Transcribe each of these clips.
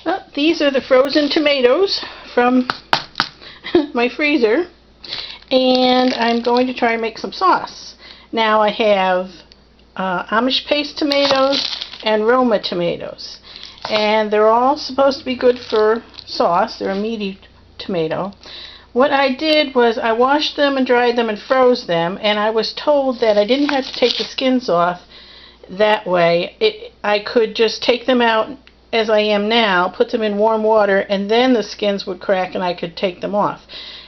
Well, these are the frozen tomatoes from my freezer, and I'm going to try and make some sauce. Now I have Amish paste tomatoes and Roma tomatoes, and they're all supposed to be good for sauce. They're a meaty tomato. What I did was I washed them and dried them and froze them, and I was told that I didn't have to take the skins off that way. I could just take them out as I am now, put them in warm water, and then the skins would crack and I could take them off.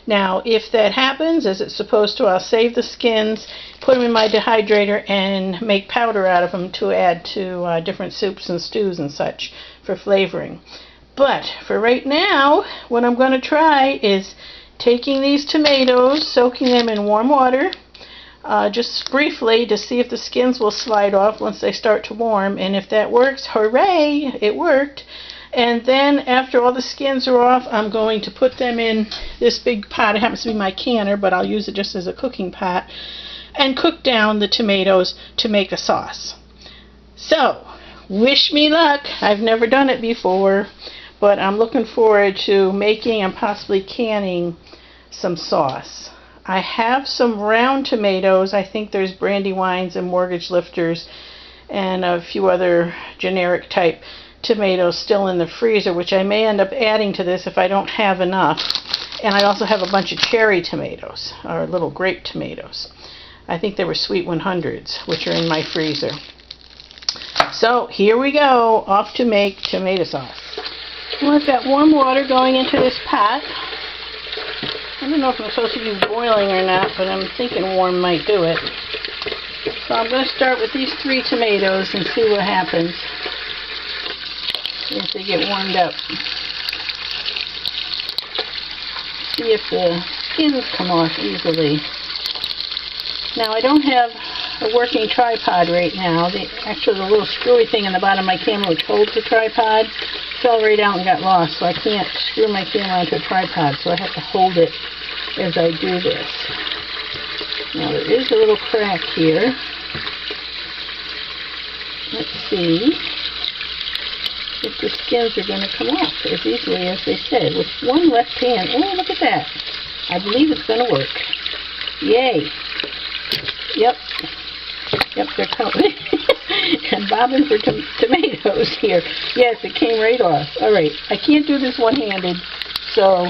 Now, if that happens, as it's supposed to, I'll save the skins, put them in my dehydrator, and make powder out of them to add to different soups and stews and such for flavoring. But for right now, what I'm going to try is taking these tomatoes, soaking them in warm water, just briefly to see if the skins will slide off once they start to warm, and if that works, hooray, it worked. And then after all the skins are off, I'm going to put them in this big pot. It happens to be my canner, but I'll use it just as a cooking pot, and cook down the tomatoes to make a sauce. So, wish me luck. I've never done it before, but I'm looking forward to making and possibly canning some sauce. I have some round tomatoes. I think there's Brandywines and Mortgage Lifters and a few other generic type tomatoes still in the freezer, which I may end up adding to this if I don't have enough. And I also have a bunch of cherry tomatoes, or little grape tomatoes. I think they were Sweet 100s, which are in my freezer. So here we go, off to make tomato sauce. Well, I've got warm water going into this pot. I don't know if I'm supposed to use boiling or not, but I'm thinking warm might do it. So I'm going to start with these 3 tomatoes and see what happens as they get warmed up. See if the skins come off easily. Now I don't have a working tripod right now. Actually, the little screwy thing in the bottom of my camera which holds the tripod fell right out and got lost, so I can't screw my camera onto a tripod, so I have to hold it as I do this. Now there is a little crack here. Let's see if the skins are going to come off as easily as they said. With one left hand, oh, look at that. I believe it's going to work. Yay. Yep, they're coming. I'm bobbing for tomatoes here. Yes, it came right off. All right, I can't do this one-handed, so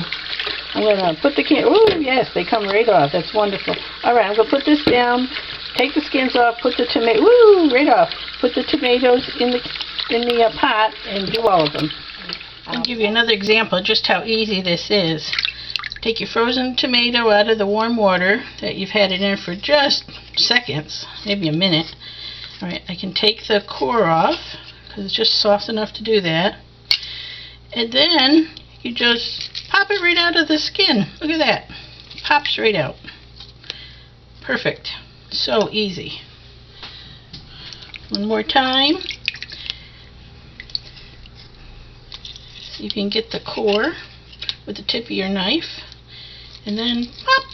I'm going to put the oh, yes, they come right off. That's wonderful. All right, I'm going to put this down, take the skins off, put the tomato, right off. Put the tomatoes in the pot and do all of them. I'll give you another example of just how easy this is. Take your frozen tomato out of the warm water that you've had it in for just seconds, maybe a minute. Alright, I can take the core off because it's just soft enough to do that. And then you just pop it right out of the skin. Look at that. Pops right out. Perfect. So easy. One more time. See if you can get the core with the tip of your knife. And then pop.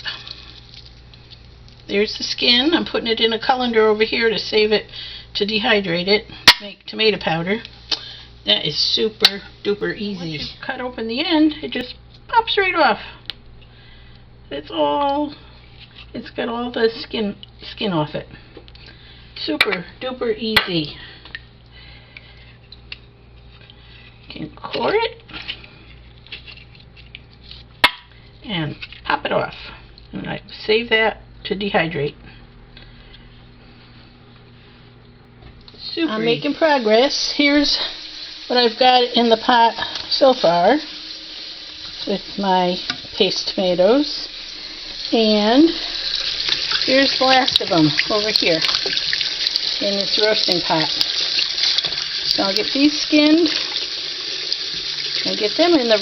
There's the skin. I'm putting it in a colander over here to save it, to dehydrate it, make tomato powder. That is super duper easy. Once you cut open the end, it just pops right off. It's got all the skin off it. Super duper easy. You can core it and pop it off. And I save that to dehydrate. Super. I'm making progress. Here's what I've got in the pot so far with my paste tomatoes. And here's the last of them over here in this roasting pot. So I'll get these skinned and get them in the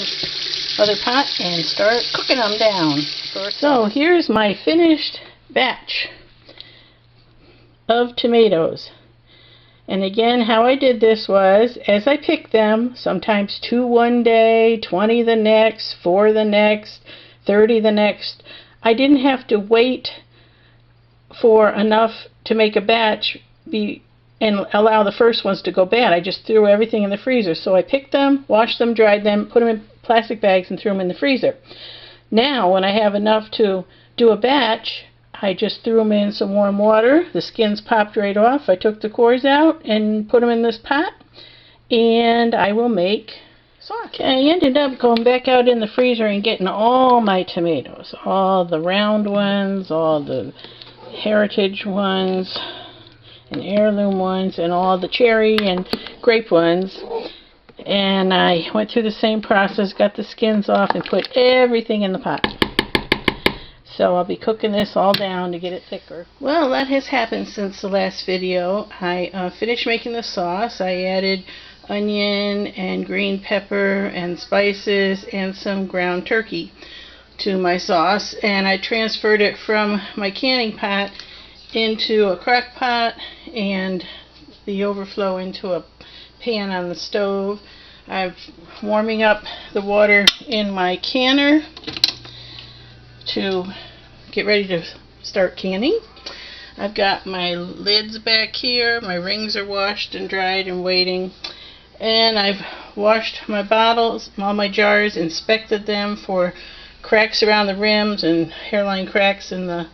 other pot and start cooking them down. So here's my finished batch of tomatoes. And again, how I did this was, as I picked them, sometimes 2 one day, 20 the next, 4 the next, 30 the next, I didn't have to wait for enough to make a batch and allow the first ones to go bad. I just threw everything in the freezer. So I picked them, washed them, dried them, put them in plastic bags, and threw them in the freezer. Now, when I have enough to do a batch, I just threw them in some warm water. The skins popped right off. I took the cores out and put them in this pot, and I will make sauce. Okay, I ended up going back out in the freezer and getting all my tomatoes, all the round ones, all the heritage ones, and heirloom ones, and all the cherry and grape ones. And I went through the same process, got the skins off, and put everything in the pot. So I'll be cooking this all down to get it thicker. Well, that has happened since the last video. I finished making the sauce. I added onion and green pepper and spices and some ground turkey to my sauce, and I transferred it from my canning pot into a crock pot and the overflow into a pan on the stove. I'm warming up the water in my canner to get ready to start canning. I've got my lids back here. My rings are washed and dried and waiting. And I've washed my bottles, all my jars, inspected them for cracks around the rims and hairline cracks in the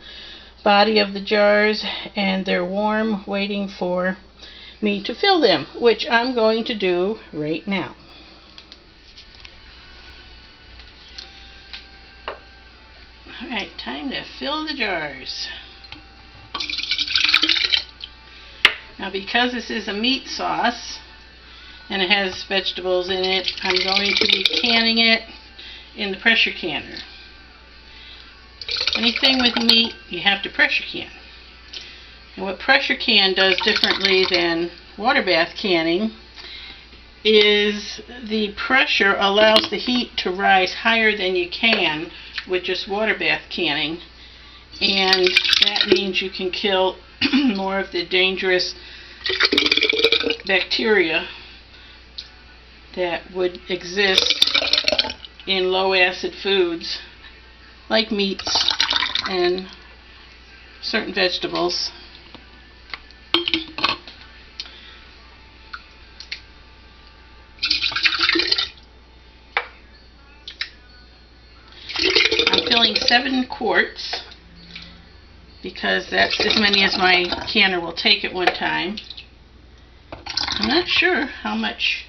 body of the jars, and they're warm, waiting for me to fill them, which I'm going to do right now. Alright, time to fill the jars. Now, because this is a meat sauce and it has vegetables in it, I'm going to be canning it in the pressure canner. Anything with meat, you have to pressure can. And what pressure can does differently than water bath canning is the pressure allows the heat to rise higher than you can with just water bath canning, and that means you can kill more of the dangerous bacteria that would exist in low acid foods like meats and certain vegetables. I'm filling 7 quarts because that's as many as my canner will take at one time. I'm not sure how much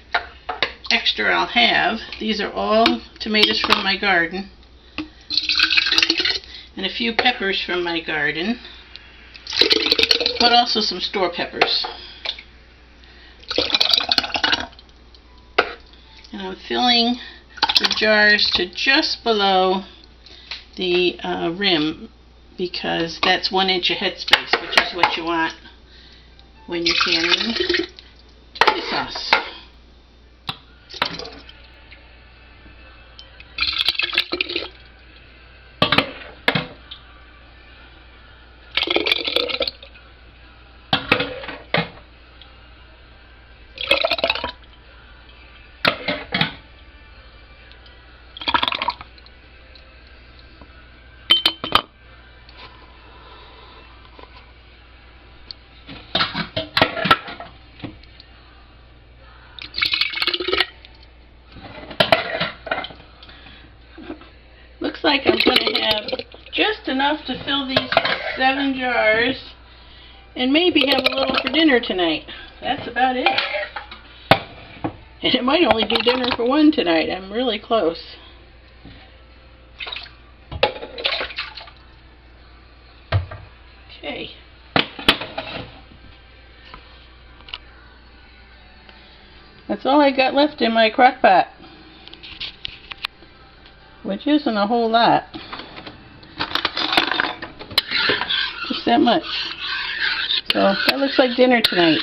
extra I'll have. These are all tomatoes from my garden and a few peppers from my garden, but also some store peppers. And I'm filling the jars to just below the rim, because that's 1 inch of headspace, which is what you want when you're canning tomato sauce. Looks like I'm going to have just enough to fill these 7 jars and maybe have a little for dinner tonight. That's about it. And it might only be dinner for 1 tonight. I'm really close. Okay. That's all I got left in my crock pot, which isn't a whole lot. Just that much. So that looks like dinner tonight.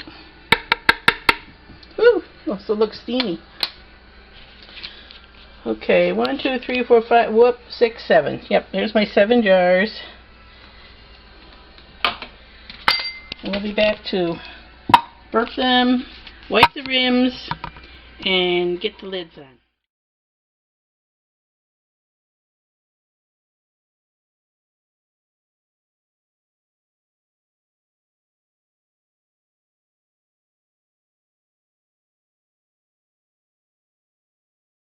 Whew, also looks steamy. Okay, 1, 2, 3, 4, 5, whoop, 6, 7. Yep, there's my 7 jars. And we'll be back to burp them, wipe the rims, and get the lids on.